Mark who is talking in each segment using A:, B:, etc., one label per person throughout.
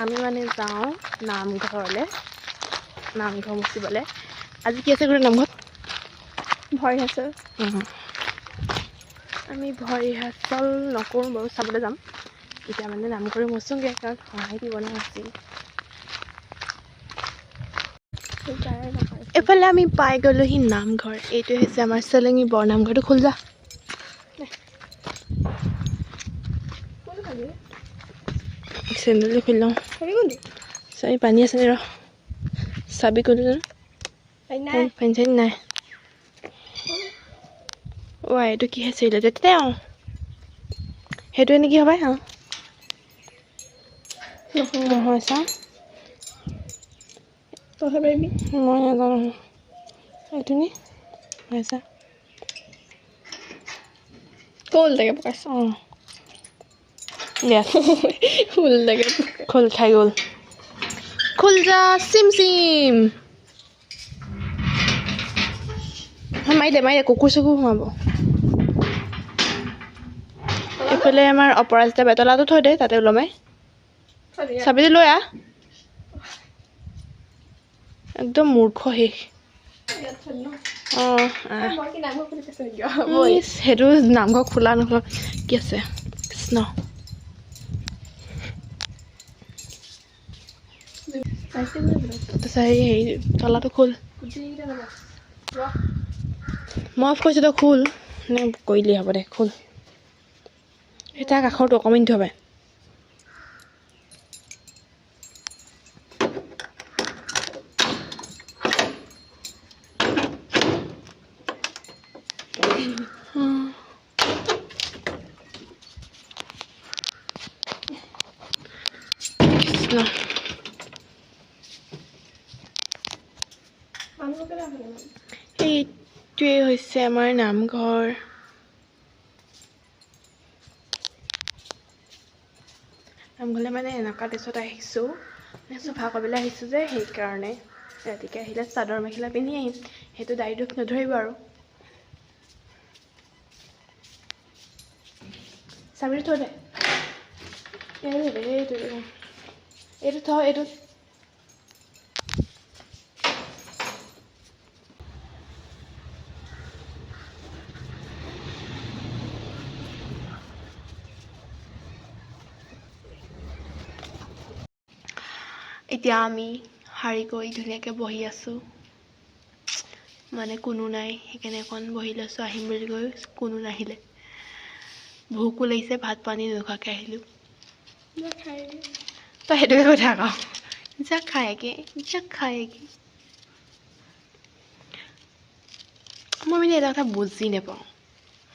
A: আমি মানে যাওঁ নামঘৰলৈ, নামঘৰ মুচিবলৈ। আজি কি আছে গোটেই নামঘৰত? ভৰি হাচল। আমি ভৰি হাচল নকৰোঁ বাৰু, চাবলৈ যাম। এতিয়া মানে নামঘৰ মুচোঁগৈ, কাৰণ সহায় দিব নাছিল। এইফালে আমি পাই গ'লোহি নামঘৰ। এইটোৱে হৈছে আমাৰ চেলেঙি বৰ নামঘৰটো। খোল যা, চেণ্ডেলটো খুলি লওঁ। চাবি পানী আছে নে ৰ, চাবি ক'লো জানো, পানী চানী নাই। অ' এইটো কি হৈছে? তেতিয়া সেইটোৱে নেকি হবাই। নহয় চাওঁ, মই নাজানো। এইটো নি হৈছে খোল খাই গ'ল। খোল যা চিম চিম। মাৰি দে কুকুৰ চুকুৰ সোমাব। এইফালে আমাৰ অপৰাজিতা বেতলাটো থৈ দে, তাতে ওলমাই চাবিটো লৈ আহ। একদম মূৰ্খ শেষ। সেইটো নামঘৰ খোলা নোখোলা কি আছে? কৃষ্ণ হেৰি তলাটো খোল। মই অফ কৰিছোঁ, তই খোল। নে কৰিলি হ'ব দে, খোল। সেই তাৰ কাষৰটো অকণমান থৈ পাই। এইটোৱে হৈছে আমাৰ নামঘৰ। নামঘৰলৈ মানে এনেকুৱা ড্ৰেছত আহিছোঁ, চফা কৰিবলৈ আহিছোঁ যে, সেইকাৰণে ৰাতিকৈ আহিলে চাদৰ মেখেলা পিন্ধি আহিম। সেইটো দাড়ি দুখ নধৰিব আৰু। চাবিটো থৈ দে, এইটো থ, এইটো এতিয়া আমি শাৰী কৰি ধুনীয়াকৈ বহি আছোঁ, মানে কোনো নাই, সেইকাৰণে অকণ বহি লৈছোঁ। আহিম বুলি কৈ কোনো নাহিলে, ভোকো লাগিছে, ভাত পানী নোখোৱাকৈ আহিলোঁ। তই সেইটোকে কৈ থাক আৰু, যা খায়গে। মই মানে এটা কথা বুজি নাপাওঁ,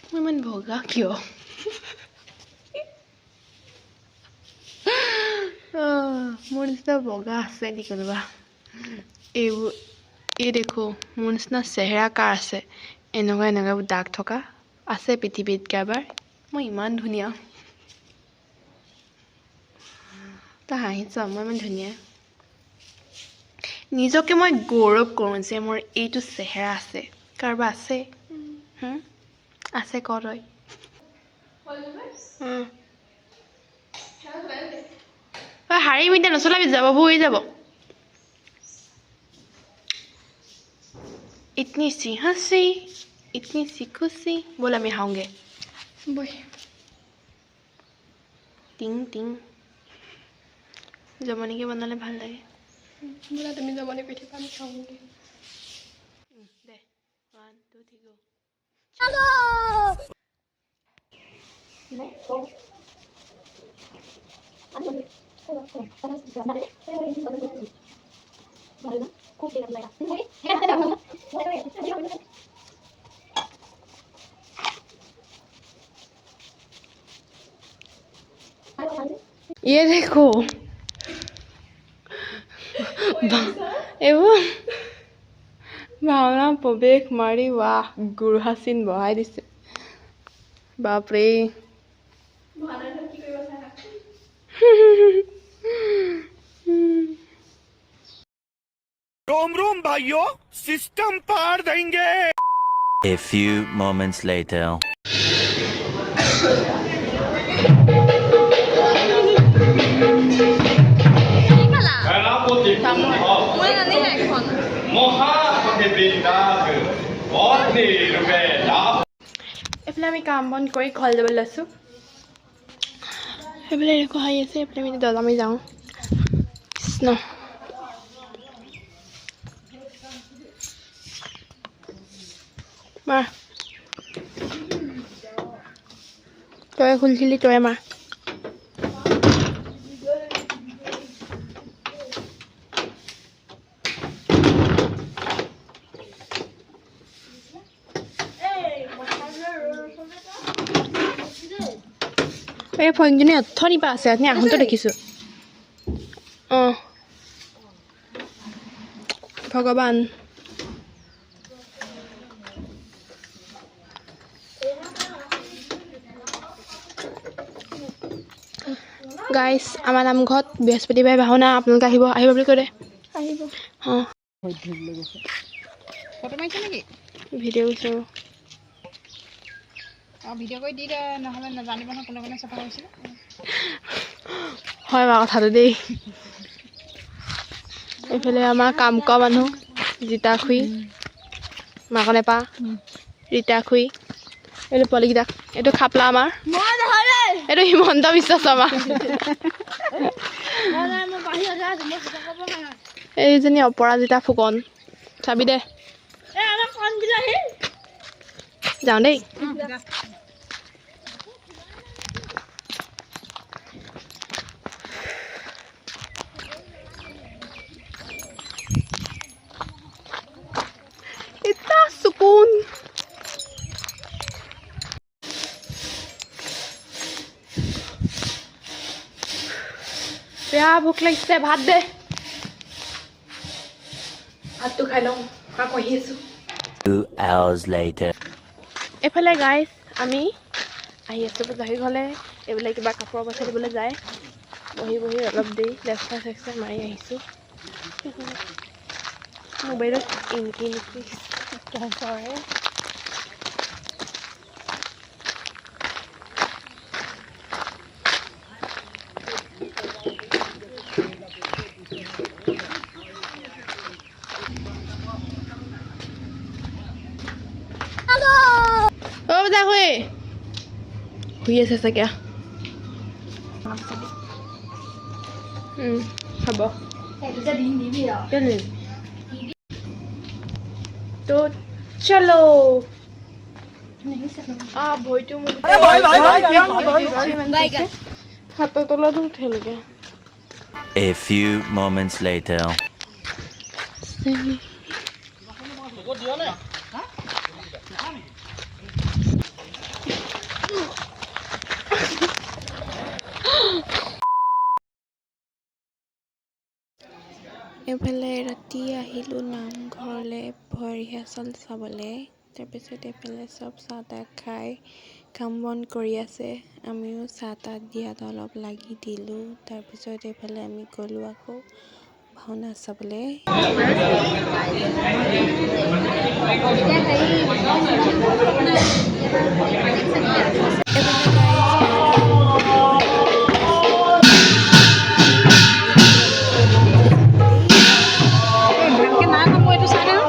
A: মই ইমান বগা কিয়? মোৰ নিচিনা বগা আছে নেকি কোনোবা? এই দেখো, মোৰ নিচিনা চেহেৰা কাৰ আছে? এনেকুৱা দাগ থকা আছে পৃথিৱীত কাৰোবাৰ? মই ইমান ধুনীয়া। তই হাঁহিছ, মই ইমান ধুনীয়া। নিজকে মই গৌৰৱ কৰোঁ যে মোৰ এইটো চেহেৰা আছে। কাৰোবাৰ আছে? আছে ক তই। হাৰিম এতিয়া, নচলাবি, যাব বহি যাব। ইতনি सी हंसी इतनी सी खुशी, बोल আমি হাওঁগে বই। টিং টিং জমনিকে বনালে ভাল লাগে। বোলা তুমি জমনি কৰি থাকিবা, আমি খাওঁগে। দে 1 2 3 গো। ये देखो এইবোৰ ভাওনা প্ৰৱেশ মাৰি ৱাহ গুৰুহাচিন বহাই দিছে। বাপৰে
B: रोम रोम भाइयों, सिस्टम पार देंगे। A few moments later.
A: এইফালে আমি কাম বন কৰি ঘৰ যাবলৈ লৈছোঁ সেইফালে এনেকুৱা হাঁহি আছে এইফালে আমি দৰ্জা মাৰি যাওঁ কৃষ্ণ মাৰ তই খুলিছিলি তই মাৰ এই ফোনজনী অথনি পৰা আছে আপুনি আহোঁতে দেখিছোঁ অঁ ভগৱান গাইছ আমাৰ নামঘৰত বৃহস্পতিবাৰে ভাওনা আপোনালোকে আহিব আহিব বুলি ক'লে আহিব অঁ
C: ফটো মাৰিছে নেকি
A: ভিডিঅ' কৰিছোঁ
C: অঁ ভিডিঅ' কৰি দি দে নহ'লে নাজানিব নহয় কোনে কোনে চাফা কৰিছিলে
A: হয় বাৰু কথাটো দেই এইফালে আমাৰ কাম কৰা মানুহ জিতা খুৰী মাকনেপা ৰীতা খুৰী এইটো পোৱালিকেইটা এইটো খাপলা আমাৰ এইটো হিমন্ত বিশ্ব শৰ্মা এইজনী অপৰাজিতা ফুকন চাবি দে যাওঁ দেই ইतना सुकून বেয়া ভোক লাগিছে ভাত দে ভাতটো খাই লওঁ আকৌ আহি আছোঁ
B: 2 hours later.
A: এইফালে গাইছ আমি আহি আছোঁ জাহি ঘৰলৈ এইবিলাক কিবা কাপোৰ পইচা দিবলৈ যায় বহি বহি অলপ দেৰি লেকচাৰ চেকচাৰ মাৰি আহিছোঁ মোবাইলত ইনকি কৰে অ' বজা শুই আছে চাগে হ'ব তো চলো ভৰিটো হাতৰ তলতো উঠেলগৈ
B: A few moments later.
A: এইফালে ৰাতি আহিলোঁ নামঘৰলৈ ৰিহাৰ্চেল চাবলৈ তাৰপিছত এইফালে চব চাহ তাহ খাই কাম বন কৰি আছে আমিও চাহ তাহ দিয়াত অলপ লাগি দিলোঁ তাৰপিছত এইফালে আমি গ'লোঁ আকৌ ভাওনা চাবলৈ
C: ভালকৈ নাই কাপোৰ এইটো চাই দেওঁ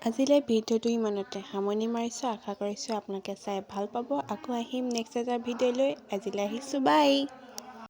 A: আজিলৈ ভিডিঅ'টো ইমানতে সামৰণি মাৰিছোঁ। আশা কৰিছোঁ আপোনালোকে চাই ভাল পাব। আকৌ আহিম নেক্সট এটা ভিডিঅ' লৈ। আজিলৈ আহিছোঁ, বাই।